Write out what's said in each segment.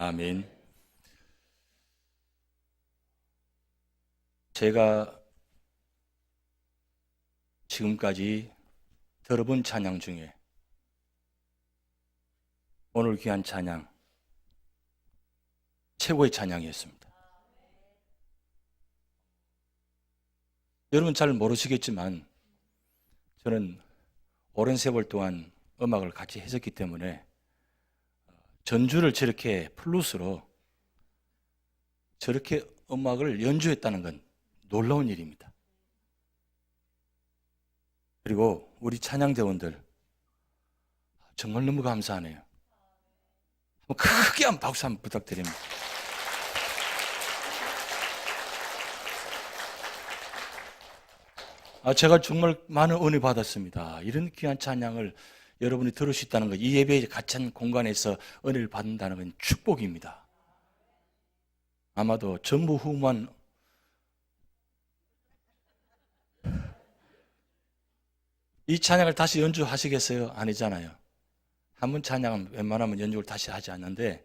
아멘. 제가 지금까지 들어본 찬양 중에 오늘 귀한 찬양 최고의 찬양이었습니다. 여러분 잘 모르시겠지만 저는 오랜 세월 동안 음악을 같이 했었기 때문에 전주를 저렇게 플룻으로 저렇게 음악을 연주했다는 건 놀라운 일입니다. 그리고 우리 찬양대원들 정말 너무 감사하네요. 크게 한 박수 한번 부탁드립니다. 제가 정말 많은 은혜 받았습니다. 이런 귀한 찬양을 여러분이 들을 수 있다는 것, 이 예배의 갇힌 공간에서 은혜를 받는다는 건 축복입니다. 아마도 전무후무한 이 찬양을 다시 연주하시겠어요? 아니잖아요. 한 번 찬양은 웬만하면 연주를 다시 하지 않는데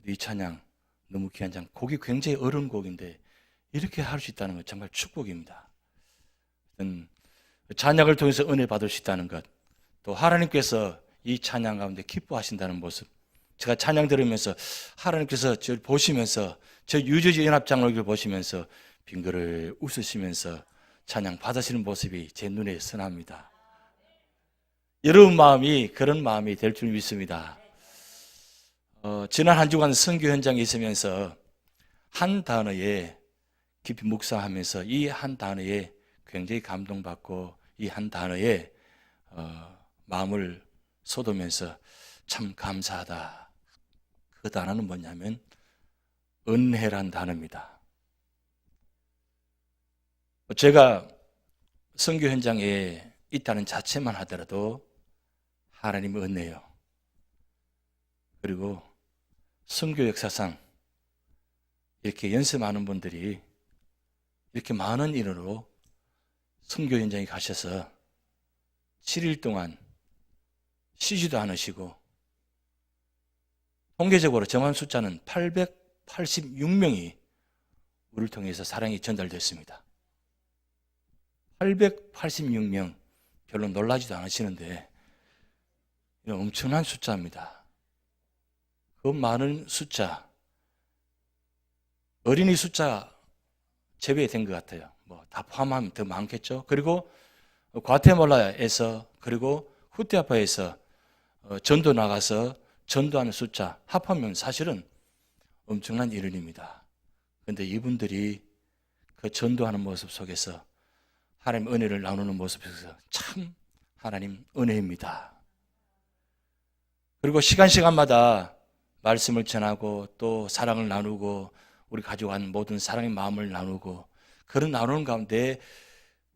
이 찬양 너무 귀한 찬양, 곡이 굉장히 어려운 곡인데 이렇게 할 수 있다는 건 정말 축복입니다. 찬양을 통해서 은혜 받을 수 있다는 것, 또 하나님께서 이 찬양 가운데 기뻐하신다는 모습, 제가 찬양 들으면서 하나님께서 저를 보시면서 저 유저지 연합장로교를 보시면서 빙그레 웃으시면서 찬양 받으시는 모습이 제 눈에 선합니다. 여러분 마음이 그런 마음이 될 줄 믿습니다. 지난 한 주간 선교 현장에 있으면서 한 단어에 깊이 묵상하면서 이 한 단어에 굉장히 감동받고 이 한 단어에 마음을 쏟으면서 참 감사하다. 그 단어는 뭐냐면 은혜란 단어입니다. 제가 선교 현장에 있다는 자체만 하더라도 하나님의 은혜요. 그리고 선교 역사상 이렇게 연습하는 분들이 이렇게 많은 인원으로 선교 현장에 가셔서 7일 동안 쉬지도 않으시고 통계적으로 정한 숫자는 886명이 우리를 통해서 사랑이 전달됐습니다. 886명, 별로 놀라지도 않으시는데 이런 엄청난 숫자입니다. 그 많은 숫자, 어린이 숫자 제외된 것 같아요. 다 포함하면 더 많겠죠. 그리고 과테말라에서 그리고 후티아파에서 전도 나가서 전도하는 숫자 합하면 사실은 엄청난 인원입니다. 그런데 이분들이 그 전도하는 모습 속에서 하나님 은혜를 나누는 모습에서 참 하나님 은혜입니다. 그리고 시간마다 말씀을 전하고 또 사랑을 나누고 우리 가져간 모든 사랑의 마음을 나누고 그런 나누는 가운데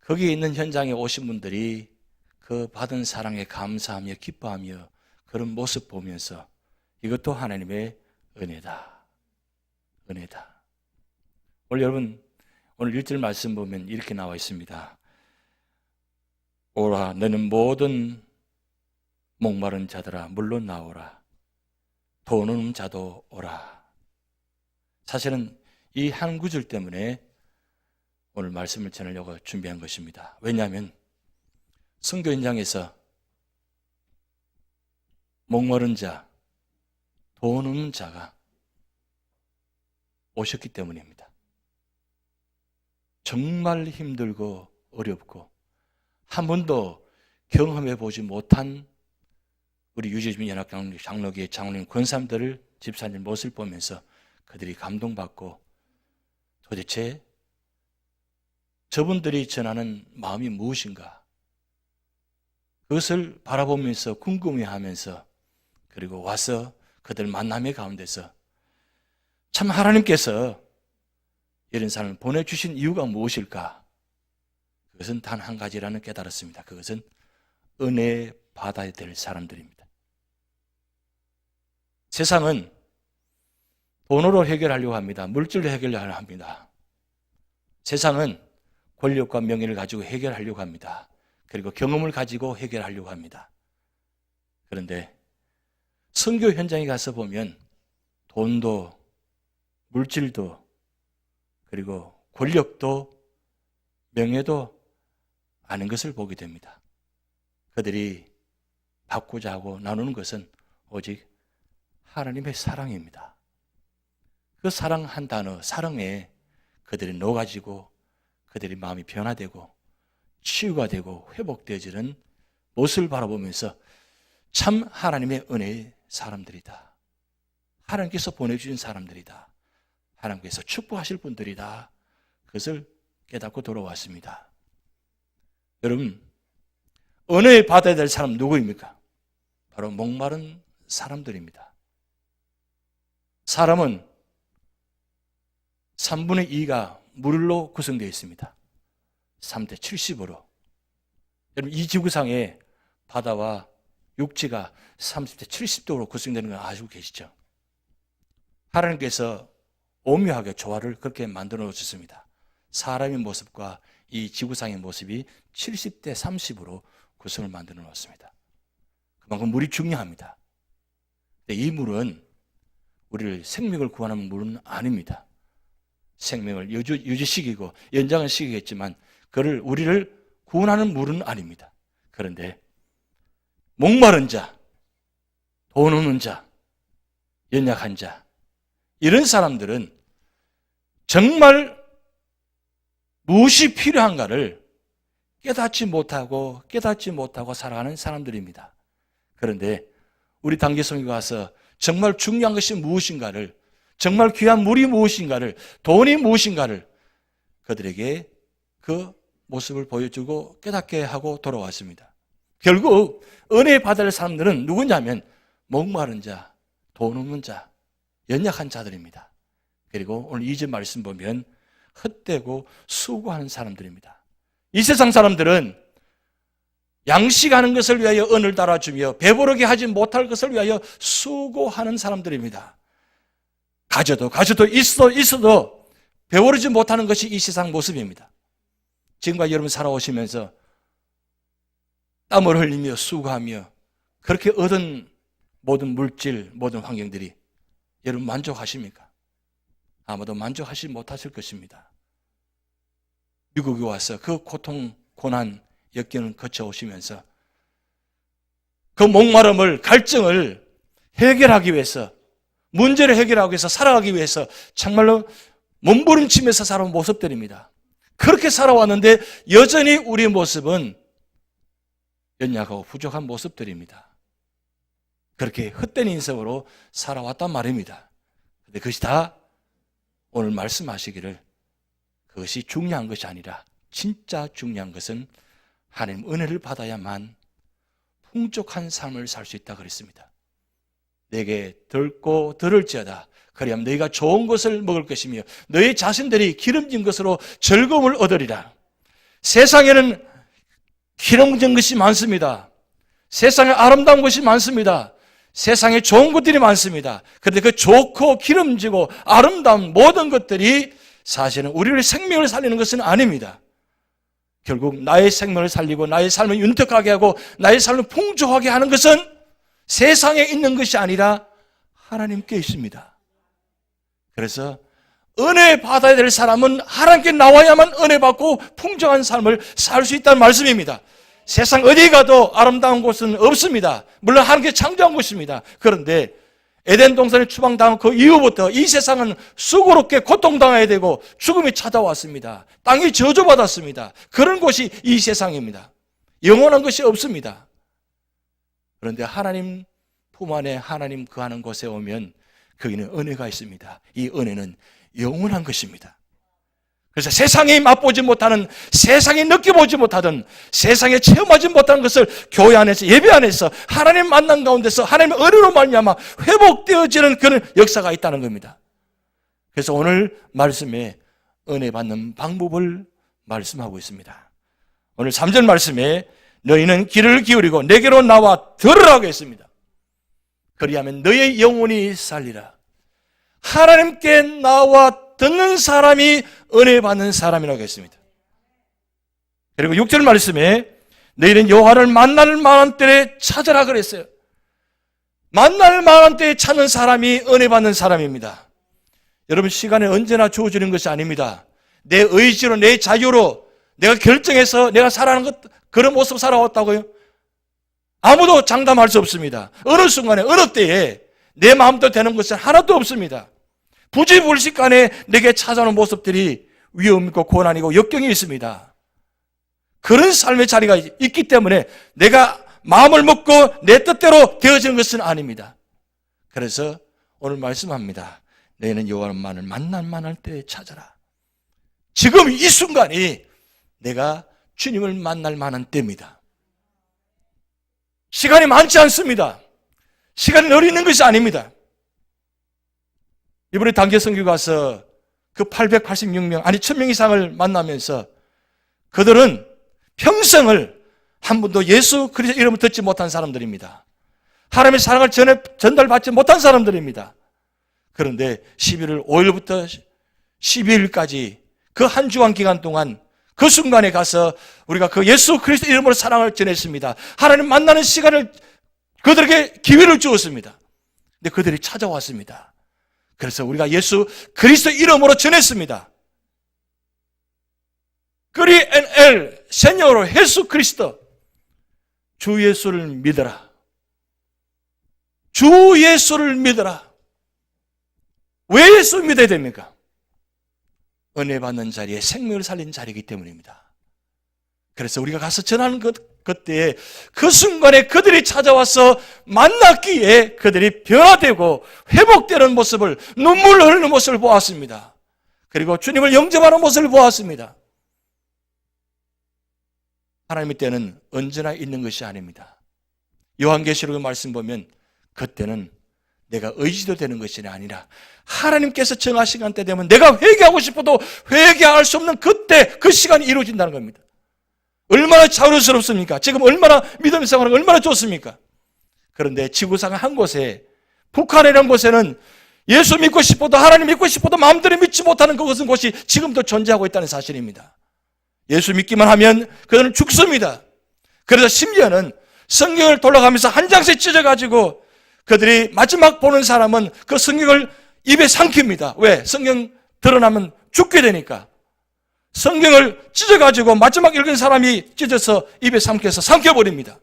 거기에 있는 현장에 오신 분들이 그 받은 사랑에 감사하며 기뻐하며 그런 모습 보면서 이것도 하나님의 은혜다. 은혜다. 오늘 여러분 오늘 1절 말씀 보면 이렇게 나와 있습니다. 오라 너는 모든 목마른 자들아 물론 나오라. 돈 없는 자도 오라. 사실은 이 한 구절 때문에 오늘 말씀을 전하려고 준비한 것입니다. 왜냐하면 선교 현장에서 목마른 자, 돈 없는 자가 오셨기 때문입니다. 정말 힘들고 어렵고 한 번도 경험해 보지 못한 우리 유재준 연합장로교회 장로님 권사님들을 집사님 모습을 보면서 그들이 감동받고 도대체 저분들이 전하는 마음이 무엇인가 그것을 바라보면서 궁금해하면서 그리고 와서 그들 만남의 가운데서 참 하나님께서 이런 사람을 보내주신 이유가 무엇일까? 그것은 단 한 가지라는 깨달았습니다. 그것은 은혜 받아야 될 사람들입니다. 세상은 돈으로 해결하려고 합니다. 물질로 해결하려고 합니다. 세상은 권력과 명예를 가지고 해결하려고 합니다. 그리고 경험을 가지고 해결하려고 합니다. 그런데 선교 현장에 가서 보면 돈도, 물질도, 그리고 권력도, 명예도 아닌 것을 보게 됩니다. 그들이 받고자 하고 나누는 것은 오직 하나님의 사랑입니다. 그 사랑 한 단어, 사랑에 그들이 녹아지고 그들이 마음이 변화되고 치유가 되고 회복되어지는 모습을 바라보면서 참 하나님의 은혜의 사람들이다. 하나님께서 보내주신 사람들이다. 하나님께서 축복하실 분들이다. 그것을 깨닫고 돌아왔습니다. 여러분, 은혜 받아야 될 사람 누구입니까? 바로 목마른 사람들입니다. 사람은 3분의 2가 물로 구성되어 있습니다. 3대 70으로. 여러분, 이 지구상에 바다와 육지가 30대 70도로 구성되는 걸 아시고 계시죠? 하나님께서 오묘하게 조화를 그렇게 만들어 놓으셨습니다. 사람의 모습과 이 지구상의 모습이 70대 30으로 구성을 만들어 놓았습니다. 그만큼 물이 중요합니다. 근데 이 물은 우리를 생명을 구하는 물은 아닙니다. 생명을 유지시키고 연장을 시키겠지만 그를 우리를 구원하는 물은 아닙니다. 그런데 목마른 자, 돈 없는 자, 연약한 자, 이런 사람들은 정말 무엇이 필요한가를 깨닫지 못하고 살아가는 사람들입니다. 그런데 우리 단기성에 와서 정말 중요한 것이 무엇인가를, 정말 귀한 물이 무엇인가를, 돈이 무엇인가를 그들에게 그 모습을 보여주고 깨닫게 하고 돌아왔습니다. 결국 은혜 받을 사람들은 누구냐면 목마른 자, 돈 없는 자, 연약한 자들입니다. 그리고 오늘 2절 말씀 보면 헛되고 수고하는 사람들입니다. 이 세상 사람들은 양식하는 것을 위하여 은을 달아주며 배부르게 하지 못할 것을 위하여 수고하는 사람들입니다. 가져도 있어도 배부르지 못하는 것이 이 세상 모습입니다. 지금까지 여러분 살아오시면서 땀을 흘리며 수고하며 그렇게 얻은 모든 물질, 모든 환경들이 여러분 만족하십니까? 아마도 만족하지 못하실 것입니다. 미국에 와서 그 고통, 고난, 역경을 거쳐오시면서 그 목마름을, 갈증을 해결하기 위해서, 문제를 해결하기 위해서, 살아가기 위해서 정말로 몸부림치면서 살아온 모습들입니다. 그렇게 살아왔는데 여전히 우리의 모습은 연약하고 부족한 모습들입니다. 그렇게 헛된 인생으로 살아왔단 말입니다. 그런데 그것이 다 오늘 말씀하시기를 그것이 중요한 것이 아니라 진짜 중요한 것은 하나님 은혜를 받아야만 풍족한 삶을 살 수 있다 그랬습니다. 내게 들고 들을지어다. 그리하면 너희가 좋은 것을 먹을 것이며 너희 자신들이 기름진 것으로 즐거움을 얻으리라. 세상에는 기름진 것이 많습니다. 세상에 아름다운 것이 많습니다. 세상에 좋은 것들이 많습니다. 그런데 그 좋고 기름지고 아름다운 모든 것들이 사실은 우리를 생명을 살리는 것은 아닙니다. 결국 나의 생명을 살리고 나의 삶을 윤택하게 하고 나의 삶을 풍족하게 하는 것은 세상에 있는 것이 아니라 하나님께 있습니다. 그래서 은혜 받아야 될 사람은 하나님께 나와야만 은혜 받고 풍족한 삶을 살 수 있다는 말씀입니다. 세상 어디 가도 아름다운 곳은 없습니다. 물론 하나님께 창조한 곳입니다. 그런데 에덴 동산에 추방당한 그 이후부터 이 세상은 수고롭게 고통당해야 되고 죽음이 찾아왔습니다. 땅이 저주받았습니다. 그런 곳이 이 세상입니다. 영원한 것이 없습니다. 그런데 하나님 품 안에 하나님 거하는 곳에 오면 거기는 은혜가 있습니다. 이 은혜는 영원한 것입니다. 그래서 세상에 맛보지 못하는, 세상에 느껴보지 못하던, 세상에 체험하지 못하는 것을 교회 안에서, 예배 안에서 하나님 만난 가운데서 하나님의 은혜로 말미암아 회복되어지는 그런 역사가 있다는 겁니다. 그래서 오늘 말씀에 은혜 받는 방법을 말씀하고 있습니다. 오늘 3절 말씀에 너희는 귀를 기울이고 내게로 나와 들으라고 했습니다. 그리하면 너의 영혼이 살리라. 하나님께 나와 듣는 사람이 은혜 받는 사람이라고 했습니다. 그리고 6절 말씀에 너희는 여호와를 만날 만한 때에 찾으라 그랬어요. 만날 만한 때에 찾는 사람이 은혜 받는 사람입니다. 여러분, 시간은 언제나 주어지는 것이 아닙니다. 내 의지로, 내 자유로 내가 결정해서 내가 살아가는 것, 그런 모습 살아왔다고요? 아무도 장담할 수 없습니다. 어느 순간에, 어느 때에 내 마음대로 되는 것은 하나도 없습니다. 부지불식간에 내게 찾아오는 모습들이 위험이고 고난이고 역경이 있습니다. 그런 삶의 자리가 있기 때문에 내가 마음을 먹고 내 뜻대로 되어지는 것은 아닙니다. 그래서 오늘 말씀합니다. 너희는 여호와만을 만날 만할 때에 찾아라. 지금 이 순간이 내가 주님을 만날 만한 때입니다. 시간이 많지 않습니다. 시간이 널리 있는 것이 아닙니다. 이번에 단계 선교 가서 그 886명, 아니 1000명 이상을 만나면서 그들은 평생을 한 번도 예수 그리스도 이름을 듣지 못한 사람들입니다. 하나님의 사랑을 전달받지 못한 사람들입니다. 그런데 11월 5일부터 12일까지 그 한 주간 기간 동안 그 순간에 가서 우리가 그 예수 그리스도 이름으로 사랑을 전했습니다. 하나님 만나는 시간을 그들에게 기회를 주었습니다. 근데 그들이 찾아왔습니다. 그래서 우리가 예수 그리스도 이름으로 전했습니다. 그리 엔 세뇨로 예수 그리스도, 주 예수를 믿어라. 주 예수를 믿어라. 왜 예수 믿어야 됩니까? 은혜 받는 자리에 생명을 살린 자리이기 때문입니다. 그래서 우리가 가서 전하는 그때에 그 순간에 그들이 찾아와서 만났기에 그들이 변화되고 회복되는 모습을, 눈물을 흘리는 모습을 보았습니다. 그리고 주님을 영접하는 모습을 보았습니다. 하나님의 때는 언제나 있는 것이 아닙니다. 요한계시록의 말씀 보면 그때는 내가 의지도 되는 것이 아니라 하나님께서 정한 시간대 되면 내가 회개하고 싶어도 회개할 수 없는 그때 그 시간이 이루어진다는 겁니다. 얼마나 자유스럽습니까? 지금 얼마나 믿음의 생활이 얼마나 좋습니까? 그런데 지구상 한 곳에, 북한이라는 곳에는 예수 믿고 싶어도 하나님 믿고 싶어도 마음대로 믿지 못하는 그것은 곳이 지금도 존재하고 있다는 사실입니다. 예수 믿기만 하면 그들은 죽습니다. 그래서 심지어는 성경을 돌아가면서 한 장씩 찢어가지고 그들이 마지막 보는 사람은 그 성경을 입에 삼킵니다. 왜? 성경 드러나면 죽게 되니까. 성경을 찢어가지고 마지막 읽은 사람이 찢어서 입에 삼켜버립니다.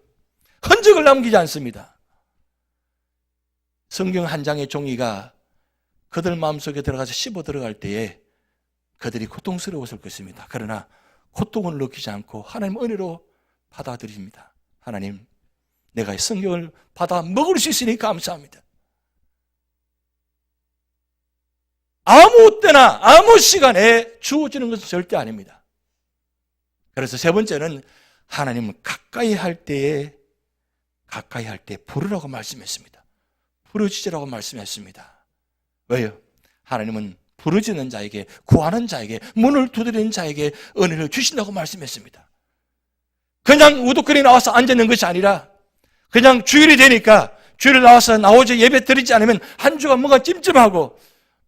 흔적을 남기지 않습니다. 성경 한 장의 종이가 그들 마음속에 들어가서 씹어 들어갈 때에 그들이 고통스러웠을 것입니다. 그러나 고통을 느끼지 않고 하나님 은혜로 받아들입니다. 하나님, 내가 성경을 받아 먹을 수 있으니 감사합니다. 아무 때나 아무 시간에 주어지는 것은 절대 아닙니다. 그래서 세 번째는 하나님은 가까이 할 때에 부르라고 말씀했습니다. 부르짖으라고 말씀했습니다. 왜요? 하나님은 부르짖는 자에게, 구하는 자에게, 문을 두드리는 자에게 은혜를 주신다고 말씀했습니다. 그냥 우두커니 나와서 앉아있는 것이 아니라 그냥 주일이 되니까 주일에 나오지 예배 드리지 않으면 한 주가 뭔가 찜찜하고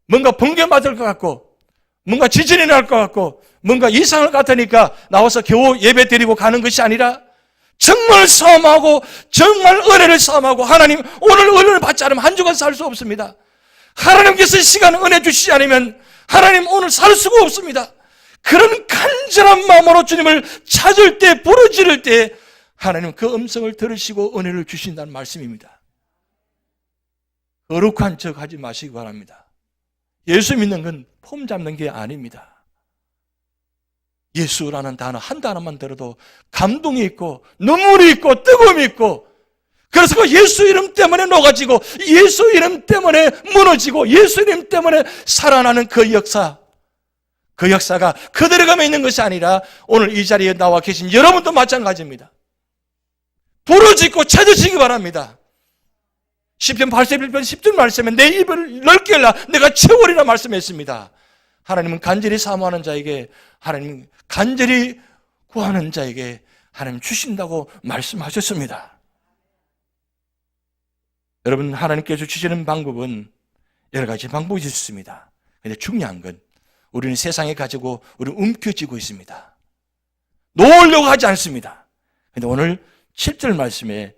뭔가 번개 맞을 것 같고 뭔가 지진이 날 것 같고 뭔가 이상할 것 같으니까 나와서 겨우 예배 드리고 가는 것이 아니라 정말 싸움하고 정말 은혜를 싸움하고 하나님 오늘 은혜를 받지 않으면 한 주간 살 수 없습니다. 하나님께서 시간을 은혜 주시지 않으면 하나님 오늘 살 수가 없습니다. 그런 간절한 마음으로 주님을 찾을 때, 부르짖을 때 하나님 그 음성을 들으시고 은혜를 주신다는 말씀입니다. 거룩한 척 하지 마시기 바랍니다. 예수 믿는 건 폼 잡는 게 아닙니다. 예수라는 단어 한 단어만 들어도 감동이 있고 눈물이 있고 뜨거움이 있고 그래서 그 예수 이름 때문에 녹아지고 예수 이름 때문에 무너지고 예수 이름 때문에 살아나는 그 역사가 그들의 감에 있는 것이 아니라 오늘 이 자리에 나와 계신 여러분도 마찬가지입니다. 부르짖고 찾으시기 바랍니다. 시편 81편 10절 말씀에 내 입을 넓게 열라 내가 채우리라 말씀했습니다. 하나님은 간절히 사모하는 자에게, 하나님 간절히 구하는 자에게 하나님 주신다고 말씀하셨습니다. 여러분, 하나님께서 주시는 방법은 여러 가지 방법이 있습니다. 그런데 중요한 건 우리는 세상에 가지고 우리는 움켜쥐고 있습니다. 놓으려고 하지 않습니다. 그런데 오늘 7절 말씀에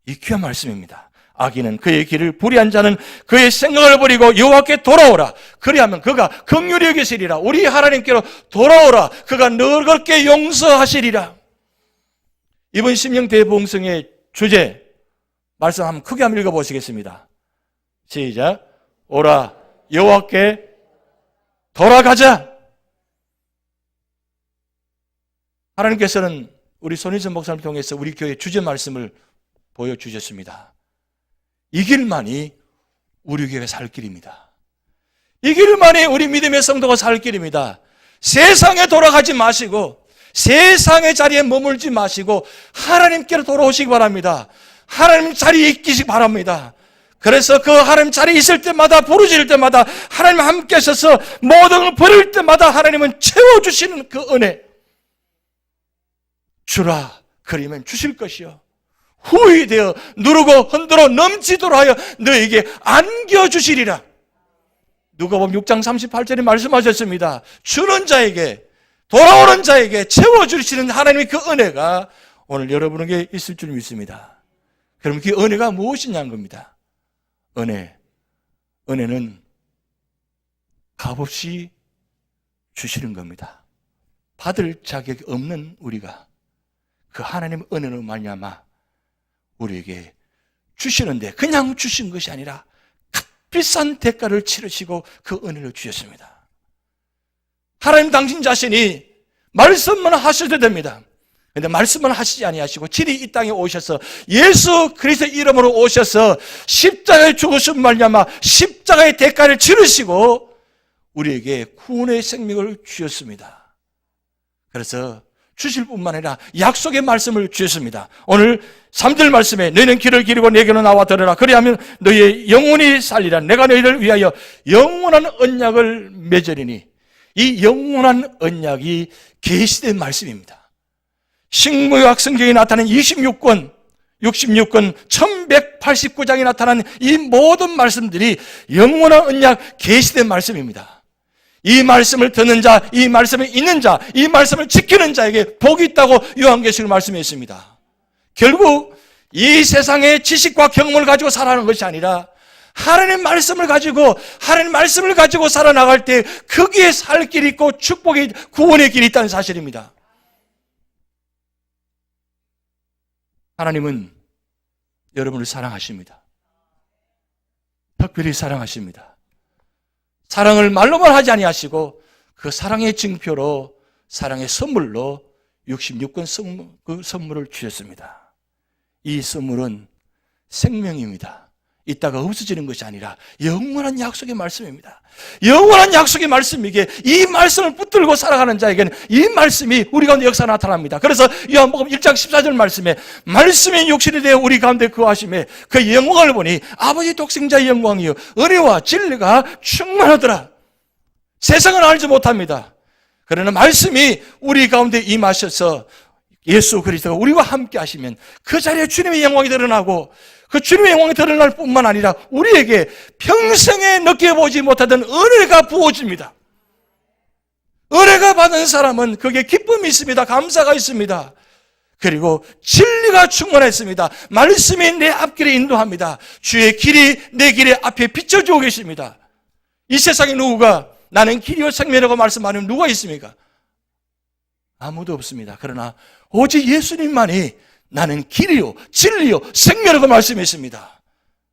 이 귀한 말씀입니다. 악인은 그의 길을 불의한 자는 그의 생각을 버리고 여호와께 돌아오라. 그리하면 그가 긍휼히 여기시리라. 우리 하나님께로 돌아오라. 그가 너희를 용서하시리라. 이번 심령대봉성의 주제 말씀 한번 크게 한번 읽어보시겠습니다. 시작. 오라 여호와께 돌아가자. 하나님께서는 우리 손희선 목사님을 통해서 우리 교회 주제 말씀을 보여주셨습니다. 이 길만이 우리 교회가 살 길입니다. 이 길만이 우리 믿음의 성도가 살 길입니다. 세상에 돌아가지 마시고 세상의 자리에 머물지 마시고 하나님께로 돌아오시기 바랍니다. 하나님 자리에 있기시 바랍니다. 그래서 그 하나님 자리에 있을 때마다 부르짖을 때마다 하나님 함께 하셔서 모든 걸 버릴 때마다 하나님은 채워주시는 그 은혜. 주라 그리면 주실 것이요 후히 되어 누르고 흔들어 넘치도록 하여 너에게 안겨주시리라. 누가복음 6장 38절에 말씀하셨습니다. 주는 자에게 돌아오는 자에게 채워주시는 하나님의 그 은혜가 오늘 여러분에게 있을 줄 믿습니다. 그럼 그 은혜가 무엇이냐는 겁니다. 은혜는 값없이 주시는 겁니다. 받을 자격이 없는 우리가 그 하나님의 은혜로 말미암아 우리에게 주시는데 그냥 주신 것이 아니라 값비싼 대가를 치르시고 그 은혜를 주셨습니다. 하나님 당신 자신이 말씀만 하셔도 됩니다. 그런데 말씀만 하시지 아니하시고 친히 이 땅에 오셔서 예수 그리스도의 이름으로 오셔서 십자가에 죽으신 말미암아 십자가의 대가를 치르시고 우리에게 구원의 생명을 주셨습니다. 그래서 주실 뿐만 아니라 약속의 말씀을 주셨습니다. 오늘 3절 말씀에 너희는 길을 기르고 내게로 나와 들으라. 그리하면 너희의 영혼이 살리라. 내가 너희를 위하여 영원한 언약을 맺으리니. 이 영원한 언약이 계시된 말씀입니다. 신구약 성경에 나타난 26권 1189장에 나타난 이 모든 말씀들이 영원한 언약 계시된 말씀입니다. 이 말씀을 듣는 자, 이 말씀을 읽는 자, 이 말씀을 지키는 자에게 복이 있다고 요한계시록 말씀했습니다. 결국 이 세상의 지식과 경험을 가지고 살아가는 것이 아니라 하나님 말씀을 가지고 살아나갈 때 거기에 살 길이 있고 축복의 구원의 길이 있다는 사실입니다. 하나님은 여러분을 사랑하십니다. 특별히 사랑하십니다. 사랑을 말로만 하지 아니하시고 그 사랑의 증표로 사랑의 선물로 66권 그 선물을 주셨습니다. 이 선물은 생명입니다. 이따가 없어지는 것이 아니라 영원한 약속의 말씀입니다. 영원한 약속의 말씀이기에 이 말씀을 붙들고 살아가는 자에게는 이 말씀이 우리 가운데 역사 나타납니다. 그래서 요한복음 1장 14절 말씀에 말씀이 육신이 되어 우리 가운데 거하심에 그 영광을 보니 아버지 독생자의 영광이요 은혜와 진리가 충만하더라. 세상은 알지 못합니다. 그러나 말씀이 우리 가운데 임하셔서 예수 그리스도가 우리와 함께 하시면 그 자리에 주님의 영광이 드러나고 그 주님의 영광이 드러날 뿐만 아니라 우리에게 평생에 느껴보지 못하던 은혜가 부어집니다. 은혜가 받은 사람은 거기에 기쁨이 있습니다. 감사가 있습니다. 그리고 진리가 충만했습니다. 말씀이 내 앞길을 인도합니다. 주의 길이 내 길의 앞에 비춰주고 계십니다. 이 세상에 누구가 나는 길이요 생명이라고 말씀하는 누가 있습니까? 아무도 없습니다. 그러나 오직 예수님만이 나는 길이요 진리요 생명이라고 말씀했습니다.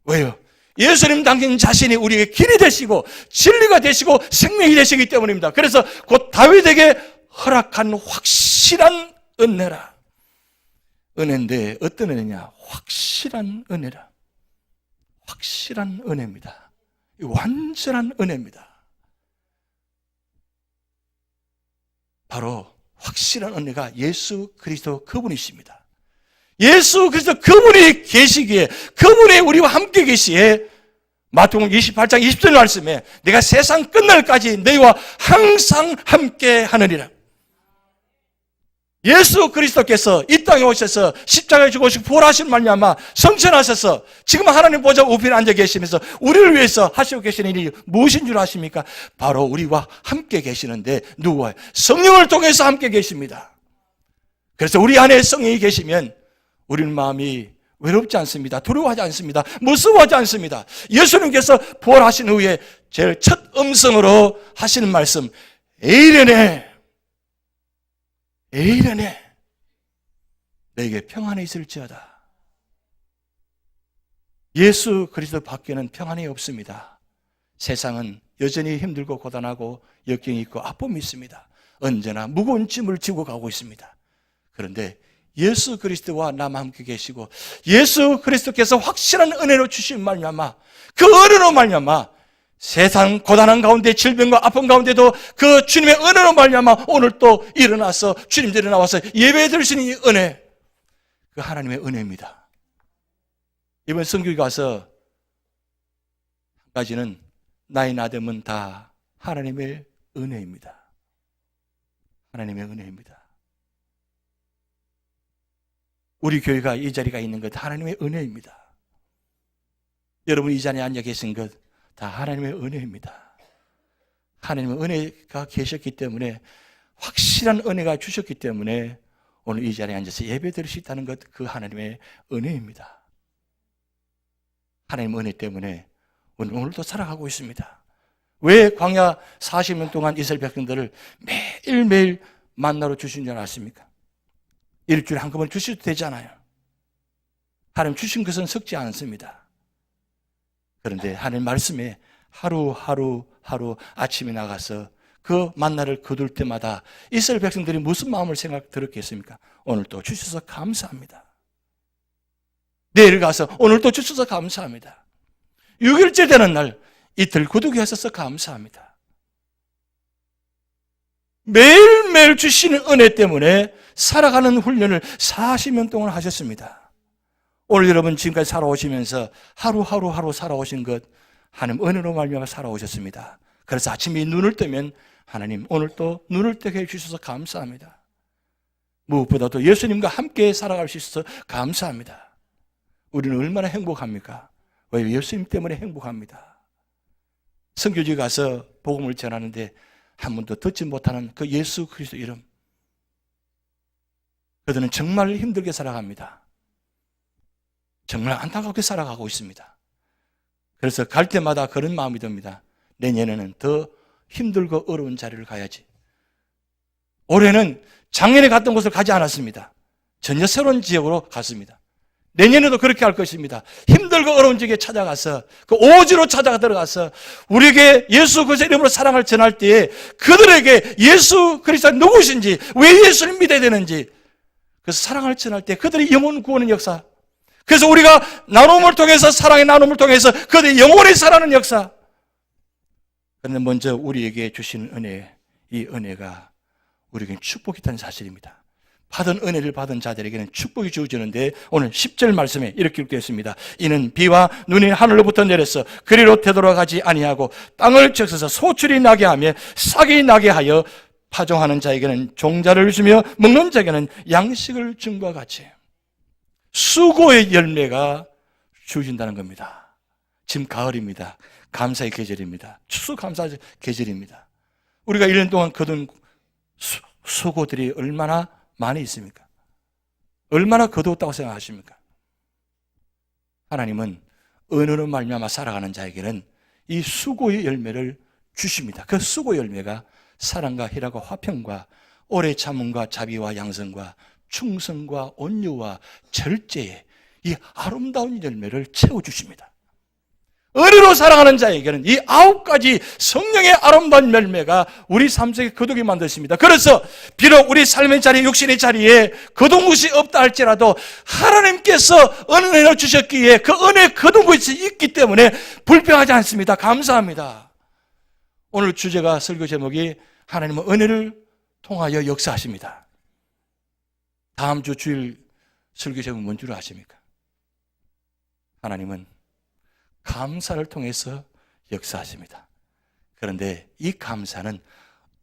왜요? 예수님 당신 자신이 우리에게 길이 되시고 진리가 되시고 생명이 되시기 때문입니다. 그래서 곧 다윗에게 허락한 확실한 은혜라. 은혜인데 어떤 은혜냐? 확실한 은혜라. 확실한 은혜입니다. 완전한 은혜입니다. 바로 확실한 은혜가 예수 그리스도 그분이십니다. 예수 그리스도 그분이 계시기에, 그분이 우리와 함께 계시기에 마태복음 28장 20절 말씀에 내가 세상 끝날까지 너희와 항상 함께 하느니라. 예수 그리스도께서 이 땅에 오셔서 십자가에 죽으시고 부활하신 말미암아 성천하셔서 지금 하나님 보좌 우편에 앉아 계시면서 우리를 위해서 하시고 계시는 일이 무엇인 줄 아십니까? 바로 우리와 함께 계시는데 누구와? 성령을 통해서 함께 계십니다. 그래서 우리 안에 성령이 계시면 우리는 마음이 외롭지 않습니다. 두려워하지 않습니다. 무서워하지 않습니다. 예수님께서 부활하신 후에 제일 첫 음성으로 하시는 말씀, 에이레네, 에이레네, 너에게 평안이 있을지어다. 예수 그리스도 밖에는 평안이 없습니다. 세상은 여전히 힘들고 고단하고 역경이 있고 아픔이 있습니다. 언제나 무거운 짐을 지고 가고 있습니다. 그런데 예수 그리스도와 나만 함께 계시고 예수 그리스도께서 확실한 은혜로 주신 말미암아, 그 은혜로 말미암아 세상 고단한 가운데 질병과 아픔 가운데도 그 주님의 은혜로 말미암아 오늘 또 일어나서 주님들이 나와서 예배 드리시는 이 은혜, 그 하나님의 은혜입니다. 이번 성경에 가서 한 가지는 나의 나됨은 다 하나님의 은혜입니다. 하나님의 은혜입니다. 우리 교회가 이 자리가 있는 것 하나님의 은혜입니다. 여러분 이 자리에 앉아 계신 것 다 하나님의 은혜입니다. 하나님의 은혜가 계셨기 때문에, 확실한 은혜가 주셨기 때문에 오늘 이 자리에 앉아서 예배 드릴 수 있다는 것, 그 하나님의 은혜입니다. 하나님의 은혜 때문에 오늘도 살아가고 있습니다. 왜 광야 40년 동안 이스라엘 백성들을 매일매일 만나러 주신 줄 아십니까? 일주일에 한꺼번에 주셔도 되잖아요. 하나님 주신 것은 썩지 않습니다. 그런데 하나님 말씀에 하루 아침에 나가서 그 만나를 거둘 때마다 이스라엘 백성들이 무슨 마음을 생각 들었겠습니까? 오늘 또 주셔서 감사합니다. 내일 가서 오늘 또 주셔서 감사합니다. 6일째 되는 날 이틀 거두게 하셔서 감사합니다. 매일매일 주시는 은혜 때문에 살아가는 훈련을 40년 동안 하셨습니다. 오늘 여러분 지금까지 살아오시면서 하루 살아오신 것 하나님 은혜로 말미암아 살아오셨습니다. 그래서 아침에 눈을 뜨면 하나님 오늘 또 눈을 뜨게 해주셔서 감사합니다. 무엇보다도 예수님과 함께 살아갈 수 있어서 감사합니다. 우리는 얼마나 행복합니까? 왜? 예수님 때문에 행복합니다. 선교지 가서 복음을 전하는데 한 번도 듣지 못하는 그 예수 그리스도 이름, 그들은 정말 힘들게 살아갑니다. 정말 안타깝게 살아가고 있습니다. 그래서 갈 때마다 그런 마음이 듭니다. 내년에는 더 힘들고 어려운 자리를 가야지. 올해는 작년에 갔던 곳을 가지 않았습니다. 전혀 새로운 지역으로 갔습니다. 내년에도 그렇게 할 것입니다. 힘들고 어려운 지역에 찾아가서 그 오지로 찾아가 들어가서 우리에게 예수 그리스도 이름으로 사랑을 전할 때에 그들에게 예수 그리스도가 누구신지, 왜 예수를 믿어야 되는지, 그래서 사랑을 전할 때 그들의 영혼 구원의 역사, 그래서 우리가 나눔을 통해서, 사랑의 나눔을 통해서 그들의 영혼이 살아나는 역사. 그런데 먼저 우리에게 주시는 은혜, 이 은혜가 우리에게 축복이라는 사실입니다. 받은 은혜를 받은 자들에게는 축복이 주어지는데 오늘 10절 말씀에 이렇게 기록되어 있습니다. 이는 비와 눈이 하늘로부터 내려서 그리로 되돌아가지 아니하고 땅을 적셔서 소출이 나게 하며 싹이 나게 하여 파종하는 자에게는 종자를 주며 먹는 자에게는 양식을 준 것 같이 수고의 열매가 주어진다는 겁니다. 지금 가을입니다. 감사의 계절입니다. 추수감사의 계절입니다. 우리가 1년 동안 거둔 수고들이 얼마나 많이 있습니까? 얼마나 거두었다고 생각하십니까? 하나님은 은혜로 말미암아 살아가는 자에게는 이 수고의 열매를 주십니다. 그 수고의 열매가 사랑과 희락과 화평과 오래 참음과 자비와 양성과 충성과 온유와 절제의 이 아름다운 열매를 채워주십니다. 은혜로 살아가는 자에게는 이 9가지 성령의 아름다운 열매가 우리 삶 속에 거두게 만드십니다. 그래서 비록 우리 삶의 자리, 육신의 자리에 거둔 것이 없다 할지라도 하나님께서 은혜를 주셨기에 그 은혜에 거둔 것이 있기 때문에 불평하지 않습니다. 감사합니다. 오늘 주제가, 설교 제목이 하나님은 은혜를 통하여 역사하십니다. 다음 주 주일 설교 제목은 뭔 줄 아십니까? 하나님은 감사를 통해서 역사하십니다. 그런데 이 감사는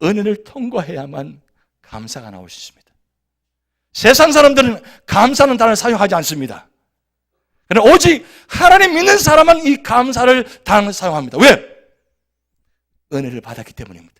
은혜를 통과해야만 감사가 나올 수 있습니다. 세상 사람들은 감사는 단어를 사용하지 않습니다. 그러나 오직 하나님 믿는 사람은 이 감사를 단어를 사용합니다. 왜? 은혜를 받았기 때문입니다.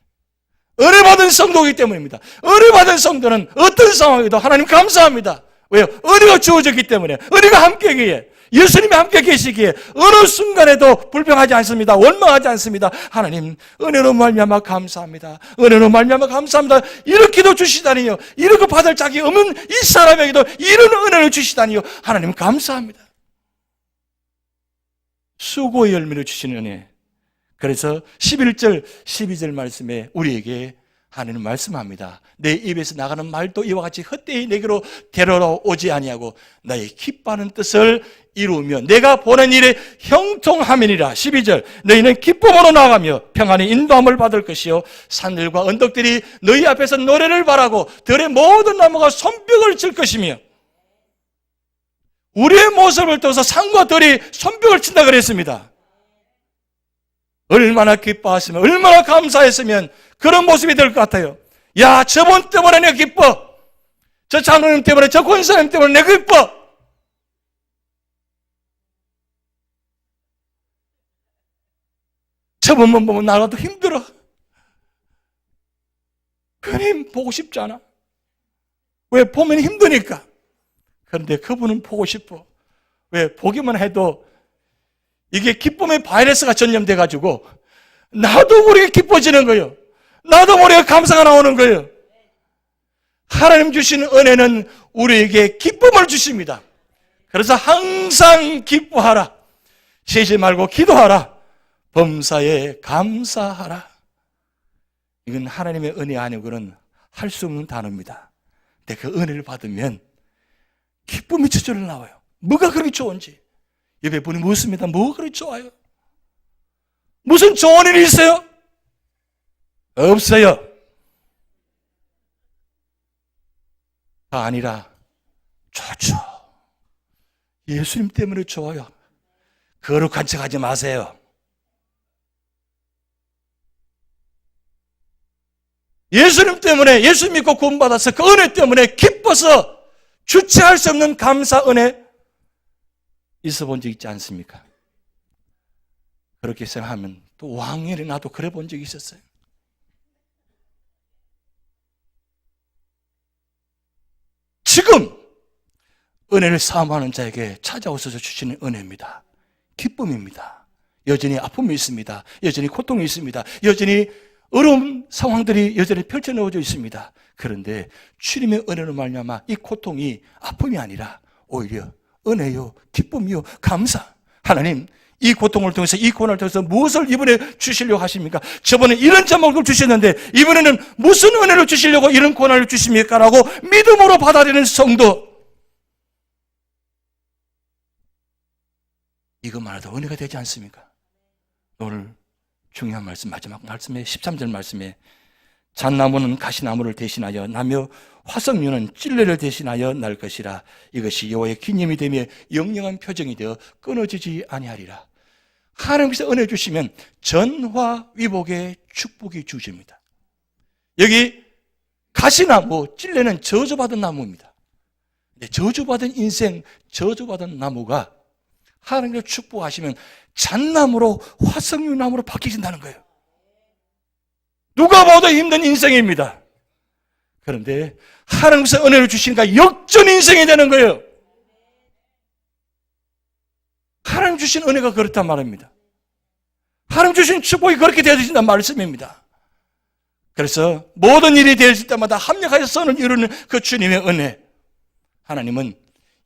은혜 받은 성도이기 때문입니다. 은혜 받은 성도는 어떤 상황에도 하나님 감사합니다. 왜요? 은혜가 주어졌기 때문에. 은혜가 함께기에, 예수님이 함께 계시기에 어느 순간에도 불평하지 않습니다. 원망하지 않습니다. 하나님, 은혜로 말미암아 감사합니다. 은혜로 말미암아 감사합니다. 이렇게도 주시다니요. 이렇게 받을 자격이 없는 이 사람에게도 이런 은혜를 주시다니요. 하나님 감사합니다. 수고의 열매를 주시는 은혜. 그래서 11절, 12절 말씀에 우리에게 하나님 말씀합니다. 내 입에서 나가는 말도 이와 같이 헛되이 내게로 데려오지 아니하고 나의 기뻐하는 뜻을 이루며 내가 보낸 일에 형통함이니라. 12절, 너희는 기쁨으로 나가며 평안히 인도함을 받을 것이요 산들과 언덕들이 너희 앞에서 노래를 바라고 들의 모든 나무가 손뼉을 칠 것이며. 우리의 모습을 떠서 산과 들이 손뼉을 친다 그랬습니다. 얼마나 기뻐하시면, 얼마나 감사했으면 그런 모습이 될 것 같아요. 야, 저분 때문에 내가 기뻐. 저 장로님 때문에, 저 권사님 때문에 내가 기뻐. 저분만 보면 나라도 힘들어. 그님 보고 싶지 않아. 왜? 보면 힘드니까. 그런데 그분은 보고 싶어. 왜? 보기만 해도 이게 기쁨의 바이러스가 전염돼가지고 나도 모르게 기뻐지는 거예요. 나도 모르게 감사가 나오는 거예요. 하나님 주신 은혜는 우리에게 기쁨을 주십니다. 그래서 항상 기뻐하라. 쉬지 말고 기도하라. 범사에 감사하라. 이건 하나님의 은혜 아니고는 할 수 없는 단어입니다. 근데 그 은혜를 받으면 기쁨이 저절로 나와요. 뭐가 그렇게 좋은지. 옆에 분이 묻습니다. 뭐가 그렇게 좋아요? 무슨 좋은 일이 있어요? 없어요. 아니라 좋죠. 예수님 때문에 좋아요. 거룩한 척 하지 마세요. 예수님 때문에, 예수 믿고 구원받아서 그 은혜 때문에 기뻐서 주체할 수 없는 감사 은혜 있어 본 적 있지 않습니까? 그렇게 생각하면 또 왕년에 나도 그래 본 적이 있었어요. 지금 은혜를 사모하는 자에게 찾아오셔서 주시는 은혜입니다. 기쁨입니다. 여전히 아픔이 있습니다. 여전히 고통이 있습니다. 여전히 어려운 상황들이 여전히 펼쳐놓여져 있습니다. 그런데 주님의 은혜로 말미암아 이 고통이 아픔이 아니라 오히려 은혜요, 기쁨이요, 감사. 하나님, 이 고통을 통해서, 이 고난을 통해서 무엇을 이번에 주시려고 하십니까? 저번에 이런 제목을 주셨는데 이번에는 무슨 은혜를 주시려고 이런 고난을 주십니까? 라고 믿음으로 받아들이는 성도. 이것만으로도 은혜가 되지 않습니까? 오늘 중요한 말씀, 마지막 말씀에 13절 말씀에 잣나무는 가시나무를 대신하여 나며 화석류는 찔레를 대신하여 날 것이라. 이것이 여호와의 기념이 되며 영영한 표정이 되어 끊어지지 아니하리라. 하나님께서 은혜 주시면 전화위복의 축복이 주어집니다. 여기 가시나무, 찔레는 저주받은 나무입니다. 저주받은 인생, 저주받은 나무가 하나님께서 축복하시면 잣나무로 화석류 나무로 바뀌신다는 거예요. 누가 봐도 힘든 인생입니다. 그런데 하나님께서 은혜를 주시니까 역전 인생이 되는 거예요. 하나님 주신 은혜가 그렇단 말입니다. 하나님 주신 축복이 그렇게 되어진다는 말씀입니다. 그래서 모든 일이 되어질 때마다 합력하여 선을 이루는 그 주님의 은혜. 하나님은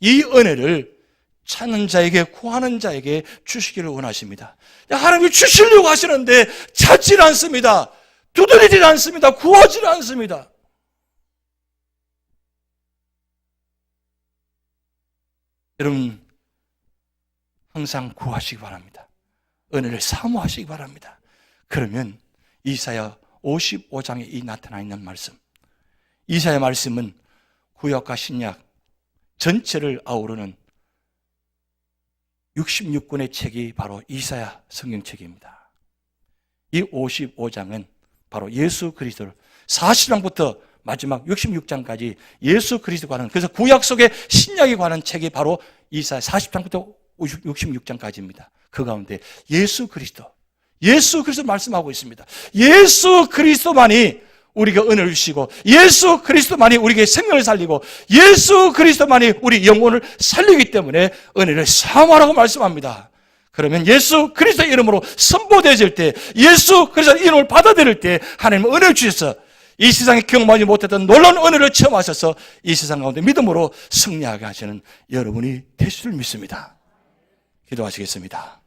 이 은혜를 찾는 자에게, 구하는 자에게 주시기를 원하십니다. 하나님이 주시려고 하시는데 찾질 않습니다. 두드리질 않습니다. 구하질 않습니다. 여러분, 항상 구하시기 바랍니다. 은혜를 사모하시기 바랍니다. 그러면 이사야 55장에 이 나타나 있는 말씀, 이사야 말씀은 구약과 신약 전체를 아우르는 66권의 책이 바로 이사야 성경책입니다. 이 55장은 바로 예수 그리스도를 40장부터 마지막 66장까지 예수 그리스도에 관한, 그래서 구약 속에 신약에 관한 책이 바로 이사야 40장부터 66장까지입니다. 그 가운데 예수 그리스도 말씀하고 있습니다. 예수 그리스도만이 우리가 은혜를 주시고 예수 그리스도만이 우리에게 생명을 살리고 예수 그리스도만이 우리 영혼을 살리기 때문에 은혜를 사모하라고 말씀합니다. 그러면 예수 그리스도의 이름으로 선포되어질 때, 예수 그리스도의 이름을 받아들일 때 하나님은 은혜를 주셔서 이 세상에 경험하지 못했던 놀라운 은혜를 체험하셔서 이 세상 가운데 믿음으로 승리하게 하시는 여러분이 되실 줄 믿습니다. 기도하시겠습니다.